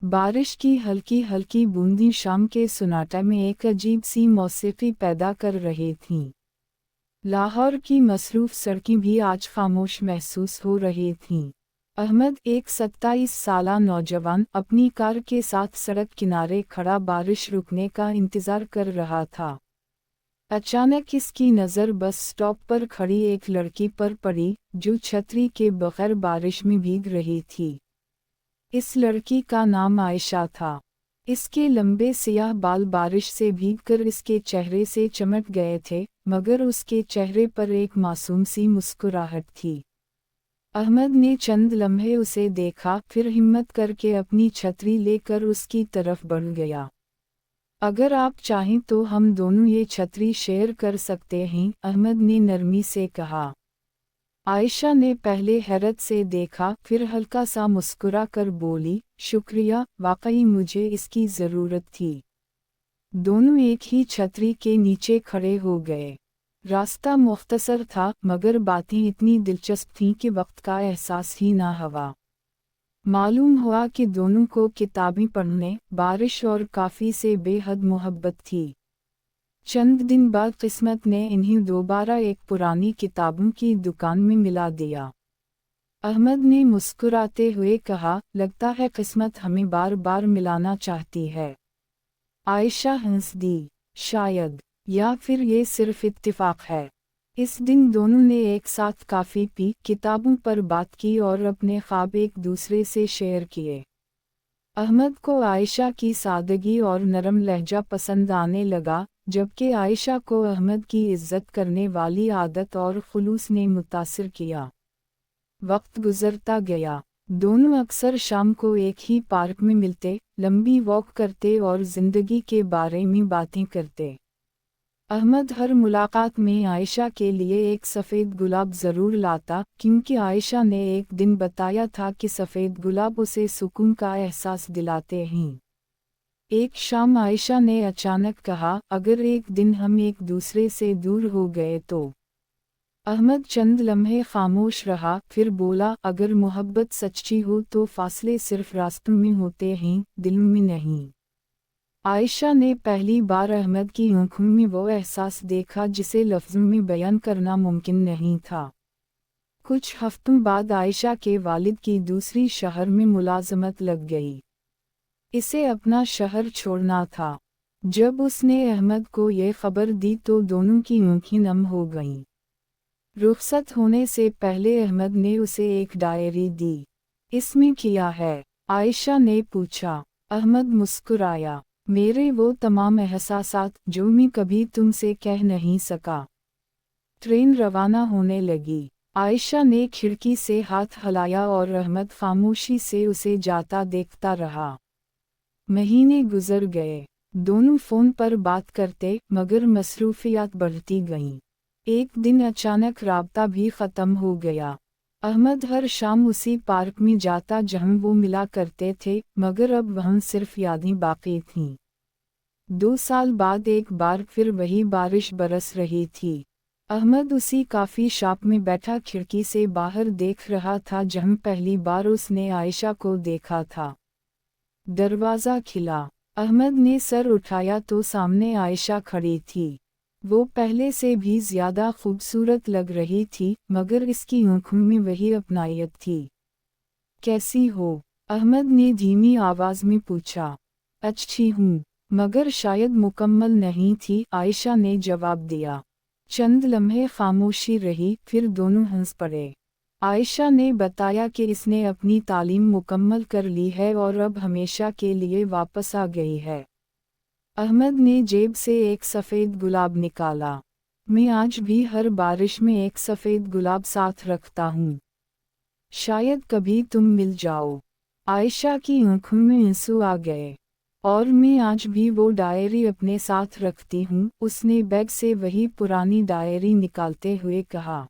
बारिश की हल्की हल्की बूंदें शाम के सन्नाटे में एक अजीब सी मौसीकी पैदा कर रही थीं। लाहौर की मसरूफ सड़कें भी आज खामोश महसूस हो रही थीं। अहमद, एक 27 साला नौजवान, अपनी कार के साथ सड़क किनारे खड़ा बारिश रुकने का इंतज़ार कर रहा था। अचानक इसकी नज़र बस स्टॉप पर खड़ी एक लड़की पर पड़ी, जो छतरी के बगैर बारिश में भीग रही थी। इस लड़की का नाम आयशा था। इसके लंबे सियाह बाल बारिश से भीगकर इसके चेहरे से चमक गए थे, मगर उसके चेहरे पर एक मासूम सी मुस्कुराहट थी। अहमद ने चंद लम्हे उसे देखा, फिर हिम्मत करके अपनी छतरी लेकर उसकी तरफ बढ़ गया। अगर आप चाहें तो हम दोनों ये छतरी शेयर कर सकते हैं, अहमद ने नरमी से कहा। आयशा ने पहले हैरत से देखा, फिर हल्का सा मुस्कुरा कर बोली, शुक्रिया, वाकई मुझे इसकी ज़रूरत थी। दोनों एक ही छतरी के नीचे खड़े हो गए। रास्ता मुख्तसर था, मगर बातें इतनी दिलचस्प थीं कि वक्त का एहसास ही ना हुआ। मालूम हुआ कि दोनों को किताबें पढ़ने, बारिश और काफ़ी से बेहद मोहब्बत थी। चंद दिन बाद किस्मत ने इन्हें दोबारा एक पुरानी किताबों की दुकान में मिला दिया। अहमद ने मुस्कुराते हुए कहा, लगता है किस्मत हमें बार बार मिलाना चाहती है। आयशा हंस दी, शायद, या फिर ये सिर्फ इत्तिफाक है। इस दिन दोनों ने एक साथ काफ़ी पी, किताबों पर बात की और अपने ख्वाब एक दूसरे से शेयर किए। अहमद को आयशा की सादगी और नरम लहजा पसंद आने लगा, जबकि आयशा को अहमद की इज्जत करने वाली आदत और खुलूस ने मुतासिर किया। वक्त गुजरता गया। दोनों अक्सर शाम को एक ही पार्क में मिलते, लंबी वॉक करते और ज़िंदगी के बारे में बातें करते। अहमद हर मुलाकात में आयशा के लिए एक सफ़ेद गुलाब ज़रूर लाता, क्योंकि आयशा ने एक दिन बताया था कि सफ़ेद गुलाब उसे सुकून का एहसास दिलाते हैं। एक शाम आयशा ने अचानक कहा, अगर एक दिन हम एक दूसरे से दूर हो गए तो? अहमद चंद लम्हे खामोश रहा, फिर बोला, अगर मोहब्बत सच्ची हो तो फासले सिर्फ रास्तों में होते हैं, दिल में नहीं। आयशा ने पहली बार अहमद की आंखों में वो एहसास देखा जिसे लफ्ज़ों में बयान करना मुमकिन नहीं था। कुछ हफ्तों बाद आयशा के वालिद की दूसरी शहर में मुलाजमत लग गई। इसे अपना शहर छोड़ना था। जब उसने अहमद को ये खबर दी तो दोनों की आंखें नम हो गईं। रुखसत होने से पहले अहमद ने उसे एक डायरी दी। इसमें क्या है? आयशा ने पूछा। अहमद मुस्कुराया, मेरे वो तमाम एहसासात जो मैं कभी तुमसे कह नहीं सका। ट्रेन रवाना होने लगी। आयशा ने खिड़की से हाथ हिलाया और अहमद खामोशी से उसे जाता देखता रहा। महीने गुजर गए। दोनों फ़ोन पर बात करते, मगर मसरूफियात बढ़ती गईं। एक दिन अचानक राब्ता भी ख़त्म हो गया। अहमद हर शाम उसी पार्क में जाता जहाँ वो मिला करते थे, मगर अब वहाँ सिर्फ यादें बाकी थीं। 2 साल बाद एक बार फिर वही बारिश बरस रही थी। अहमद उसी काफ़ी शॉप में बैठा खिड़की से बाहर देख रहा था जहाँ पहली बार उसने आयशा को देखा था। दरवाज़ा खिला। अहमद ने सर उठाया तो सामने आयशा खड़ी थी। वो पहले से भी ज़्यादा खूबसूरत लग रही थी, मगर इसकी आँखों में वही अपनायत थी। कैसी हो? अहमद ने धीमी आवाज़ में पूछा। अच्छी हूँ, मगर शायद मुकम्मल नहीं थी, आयशा ने जवाब दिया। चंद लम्हे खामोशी रही, फिर दोनों हंस पड़े। आयशा ने बताया कि इसने अपनी तालीम मुकम्मल कर ली है और अब हमेशा के लिए वापस आ गई है। अहमद ने जेब से एक सफ़ेद गुलाब निकाला। मैं आज भी हर बारिश में एक सफ़ेद गुलाब साथ रखता हूँ। शायद कभी तुम मिल जाओ। आयशा की आंखों में आंसू आ गए। और मैं आज भी वो डायरी अपने साथ रखती हूँ, उसने बैग से वही पुरानी डायरी निकालते हुए कहा।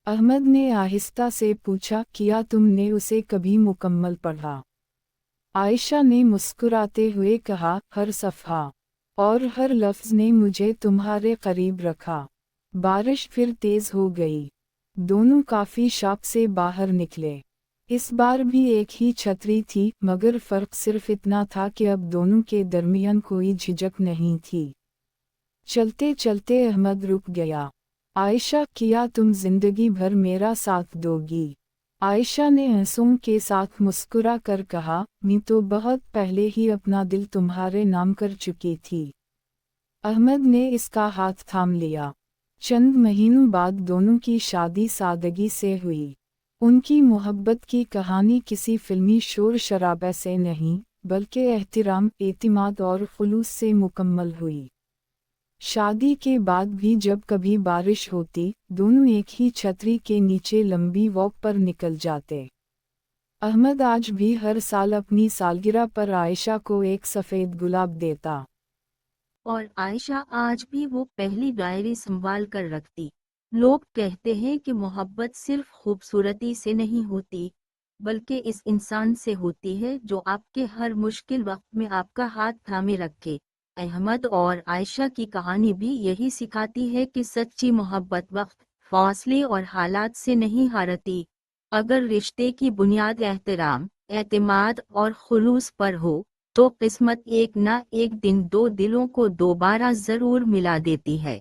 अहमद ने आहिस्ता से पूछा, क्या तुमने उसे कभी मुकम्मल पढ़ा? आयशा ने मुस्कुराते हुए कहा, हर सफ़हा और हर लफ्ज़ ने मुझे तुम्हारे करीब रखा। बारिश फिर तेज़ हो गई। दोनों काफ़ी शॉप से बाहर निकले। इस बार भी एक ही छतरी थी, मगर फर्क सिर्फ इतना था कि अब दोनों के दरमियान कोई झिझक नहीं थी। चलते चलते अहमद रुक गया। आयशा, किया तुम जिंदगी भर मेरा साथ दोगी? आयशा ने आंसुओं के साथ मुस्कुरा कर कहा, मैं तो बहुत पहले ही अपना दिल तुम्हारे नाम कर चुकी थी। अहमद ने इसका हाथ थाम लिया। चंद महीनों बाद दोनों की शादी सादगी से हुई। उनकी मोहब्बत की कहानी किसी फिल्मी शोर शराबे से नहीं, बल्कि एहतिराम, एतिमाद और खुलूस से मुकम्मल हुई। शादी के बाद भी जब कभी बारिश होती, दोनों एक ही छतरी के नीचे लंबी वॉक पर निकल जाते। अहमद आज भी हर साल अपनी सालगिरह पर आयशा को एक सफ़ेद गुलाब देता। और आयशा आज भी वो पहली डायरी संभाल कर रखती। लोग कहते हैं कि मोहब्बत सिर्फ खूबसूरती से नहीं होती, बल्कि इस इंसान से होती है जो आपके हर मुश्किल वक्त में आपका हाथ थामे रखे। अहमद और आयशा की कहानी भी यही सिखाती है कि सच्ची मोहब्बत वक्त, फासले और हालात से नहीं हारती। अगर रिश्ते की बुनियाद एहतराम, एतमाद और खुलूस पर हो, तो किस्मत एक ना एक दिन दो दिलों को दोबारा जरूर मिला देती है।